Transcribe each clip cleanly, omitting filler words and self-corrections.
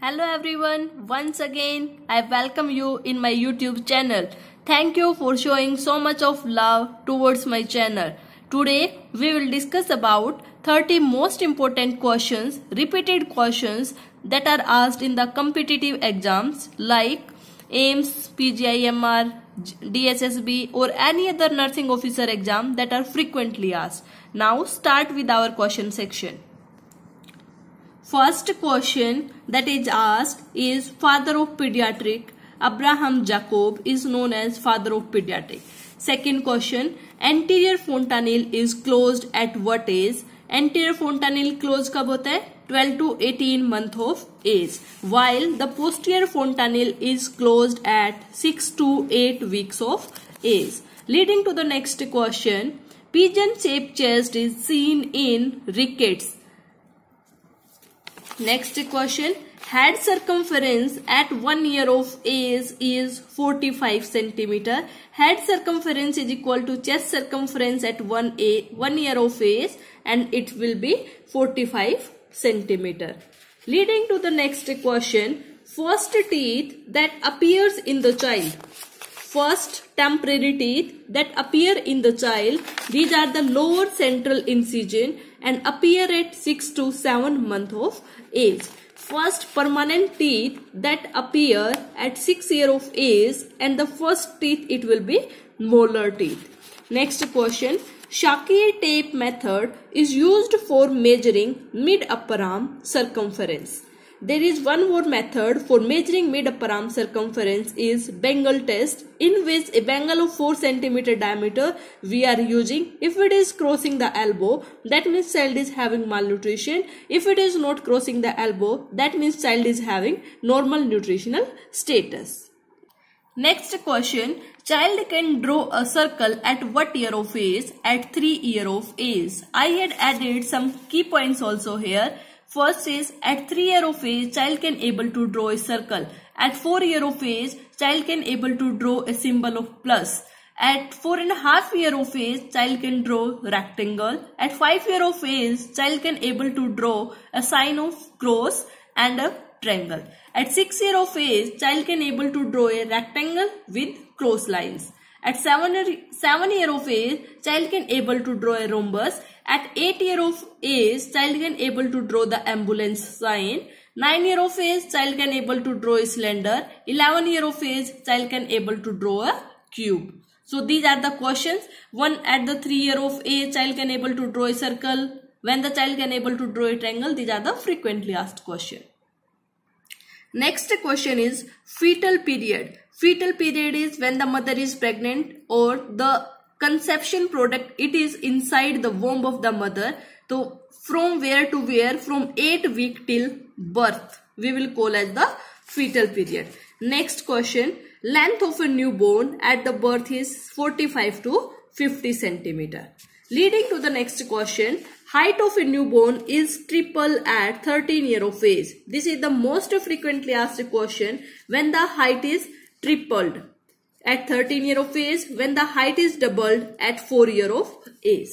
Hello everyone, once again I welcome you in my YouTube channel. Thank you for showing so much of love towards my channel. Today we will discuss about 30 most important questions, repeated questions that are asked in the competitive exams like AIMS, PGIMR, DSSB or any other nursing officer exam that are frequently asked. Now start with our question section. First question that is asked is father of pediatric. Abraham Jacob is known as father of pediatric. Second question, anterior fontanelle is closed at what age? Anterior fontanelle closed कब होता है? 12 to 18 month of age. While the posterior fontanelle is closed at 6 to 8 weeks of age. Leading to the next question, pigeon-shaped chest is seen in rickets. Next question, head circumference at 1 year of age is 45 centimeter. Head circumference is equal to chest circumference at 1 year of age and it will be 45 centimeter. Leading to the next question, first teeth that appears in the child. First temporary teeth that appear in the child, these are the lower central incision and appear at 6 to 7 months of age. First permanent teeth that appear at 6 years of age and the first teeth it will be molar teeth. Next question, Shakir tape method is used for measuring mid-upper arm circumference. There is one more method for measuring mid-upper arm circumference is Bengal test, in which a bengal of 4 cm diameter we are using. If it is crossing the elbow, that means child is having malnutrition. If it is not crossing the elbow, that means child is having normal nutritional status. Next question, child can draw a circle at what year of age? At 3 years of age. I had added some key points also here. First is at 3 years of age, child can able to draw a circle. At 4 years of age, child can able to draw a symbol of plus. At 4.5 years of age, child can draw rectangle. At 5 years of age, child can able to draw a sign of cross and a triangle. At 6 years of age, child can able to draw a rectangle with cross lines. At 7 years of age, child can able to draw a rhombus. At 8 years of age, child can able to draw the ambulance sign. 9 years of age, child can able to draw a cylinder. 11 years of age, child can able to draw a cube. So these are the questions. One, at the 3 years of age, child can able to draw a circle. When the child can able to draw a triangle, these are the frequently asked questions. Next question is fetal period. Fetal period is when the mother is pregnant or the conception product, it is inside the womb of the mother. So from where to where? From 8 weeks till birth. We will call as the fetal period. Next question, length of a newborn at the birth is 45 to 50 centimeter. Leading to the next question, height of a newborn is triple at 13 years of age. This is the most frequently asked question when the height is tripled at 13 years of age, when the height is doubled at 4 years of age.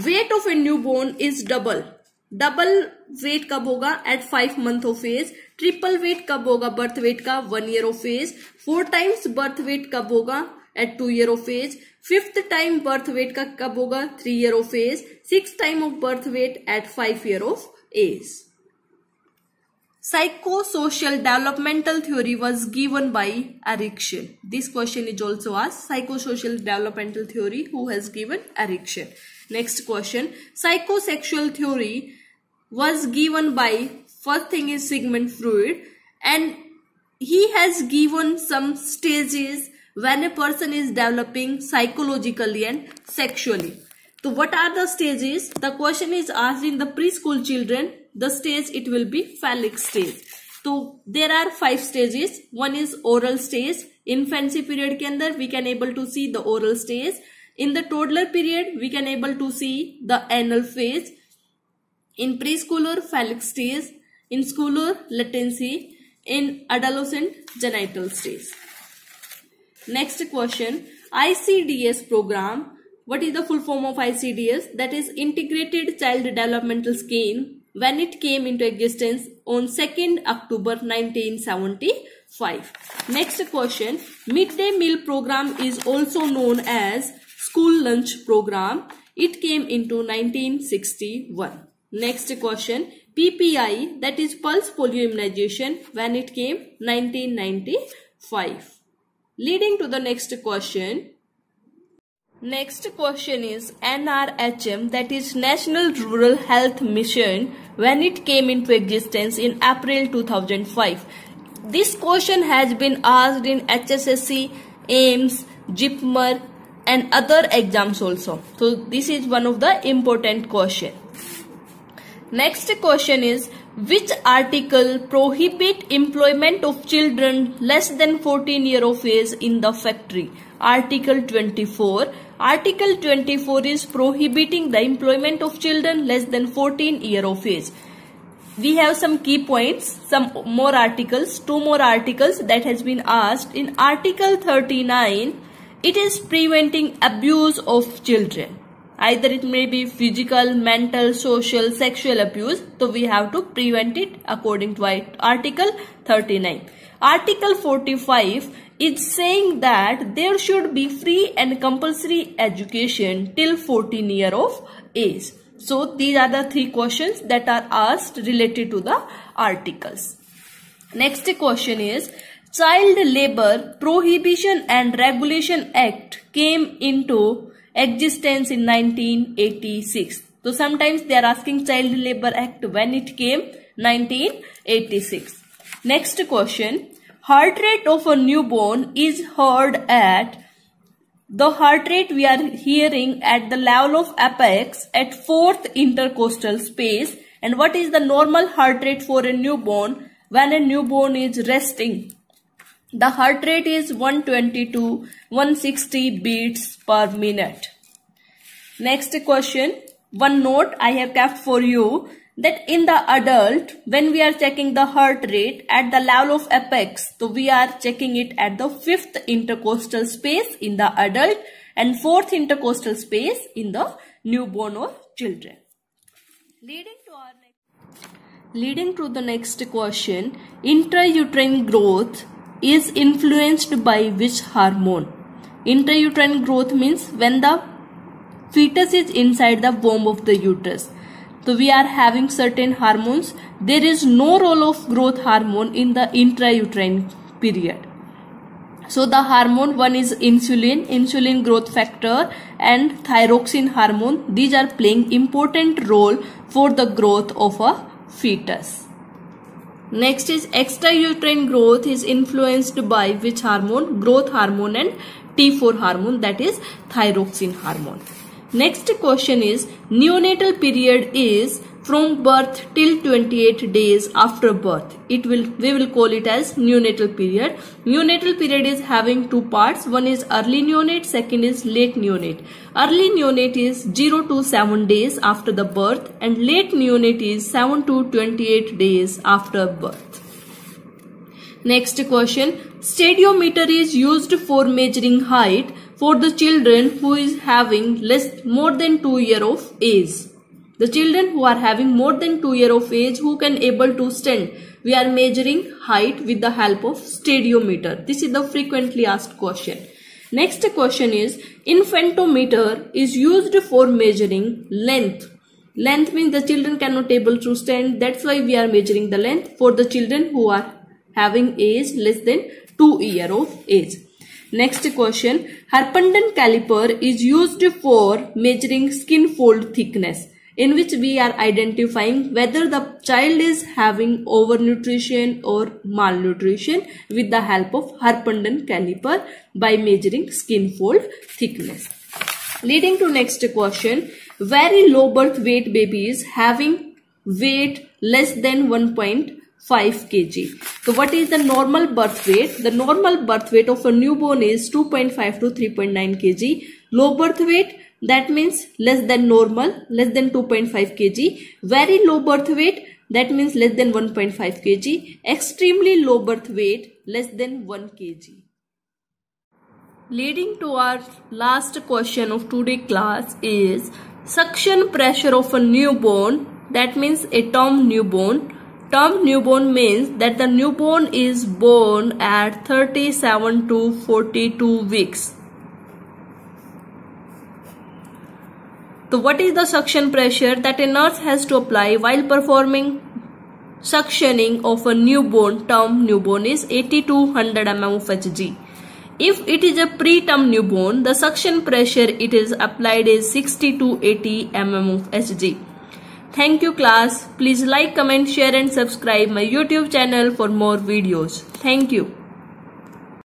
Weight of a newborn is double. Double weight कब होगा? At 5 months of age. Triple weight कब होगा? Birth weight का 1 year of age. 4 times birth weight कब होगा? At 2 years of age. 5th time birth weight का कब होगा? 3 years of age. 6th time of birth weight at 5 years of age. Psychosocial developmental theory was given by Erikson. This question is also asked. Psychosocial developmental theory, who has given? Erikson. Next question, psychosexual theory was given by, first thing is Sigmund Freud, and he has given some stages when a person is developing psychologically and sexually. So what are the stages? The question is asked in the preschool children. The stage, it will be phallic stage. So there are 5 stages. One is oral stage. Infancy period के अंदर we can able to see the oral stage. In the toddler period we can able to see the anal phase. In preschooler, phallic stage. In schooler, latency. In adolescent, genital stage. Next question, ICDS program. What is the full form of ICDS? That is Integrated Child Developmental Scheme. when it came into existence on 2nd October 1975. Next question. Midday meal program is also known as school lunch program. It came into 1961. Next question. PPI, that is pulse polio immunization, when it came? 1995. Leading to the next question. Next question is NRHM, that is National Rural Health Mission, when it came into existence in April 2005. This question has been asked in HSSC, AIMS, JIPMER and other exams also. So this is one of the important question. Next question is, which article prohibit employment of children less than 14 years of age in the factory? Article 24. Article 24 is prohibiting the employment of children less than 14 years of age. We have some key points, some more articles, 2 more articles that has been asked. In Article 39, it is preventing abuse of children. Either it may be physical, mental, social, sexual abuse. So we have to prevent it according to Article 39. Article 45 is saying that there should be free and compulsory education till 14 years of age. So these are the 3 questions that are asked related to the articles. Next question is, Child Labor Prohibition and Regulation Act came into existence in 1986. So sometimes they are asking Child Labor Act when it came? 1986. Next question. Heart rate of a newborn is heard at, the heart rate we are hearing at the level of apex at 4th intercostal space. And what is the normal heart rate for a newborn when a newborn is resting? The heart rate is 120 to 160 beats per minute. Next question. One note I have kept for you, that in the adult, when we are checking the heart rate at the level of apex, so we are checking it at the 5th intercostal space in the adult and 4th intercostal space in the newborn or children. Leading to the next question. Intrauterine growth is influenced by which hormone? Intrauterine growth means when the fetus is inside the womb of the uterus. So we are having certain hormones. There is no role of growth hormone in the intrauterine period. So the hormone, one is insulin growth factor and thyroxine hormone. These are playing important role for the growth of a fetus. Next is extrauterine growth is influenced by which hormone? Growth hormone and T4 hormone, that is thyroxine hormone. Next question is, neonatal period is from birth till 28 days after birth. We will call it as neonatal period. Neonatal period is having 2 parts. One is early neonate, second is late neonate. Early neonate is 0 to 7 days after the birth and late neonate is 7 to 28 days after birth. Next question. Stadiometer is used for measuring height for the children who is having more than 2 years of age. The children who are having more than 2 years of age who can able to stand, we are measuring height with the help of stadiometer. This is the frequently asked question. Next question is, infantometer is used for measuring length. Length means the children cannot able to stand. That's why we are measuring the length for the children who are having age less than 2 years of age. Next question, Harpenden caliper is used for measuring skin fold thickness, in which we are identifying whether the child is having overnutrition or malnutrition with the help of Harpenden caliper by measuring skin fold thickness. Leading to next question, very low birth weight babies having weight less than 1.5 kg. So what is the normal birth weight? The normal birth weight of a newborn is 2.5 to 3.9 kg. Low birth weight, that means less than normal, less than 2.5 kg. Very low birth weight, that means less than 1.5 kg. Extremely low birth weight, less than 1 kg. Leading to our last question of today's class is, suction pressure of a newborn That means a term newborn. Term newborn means that the newborn is born at 37 to 42 weeks. So what is the suction pressure that a nurse has to apply while performing suctioning of a newborn? Term newborn is 80 to 100 mm of Hg. If it is a preterm newborn, the suction pressure it is applied is 60 to 80 mm of Hg. Thank you class. Please like, comment, share and subscribe my YouTube channel for more videos. Thank you.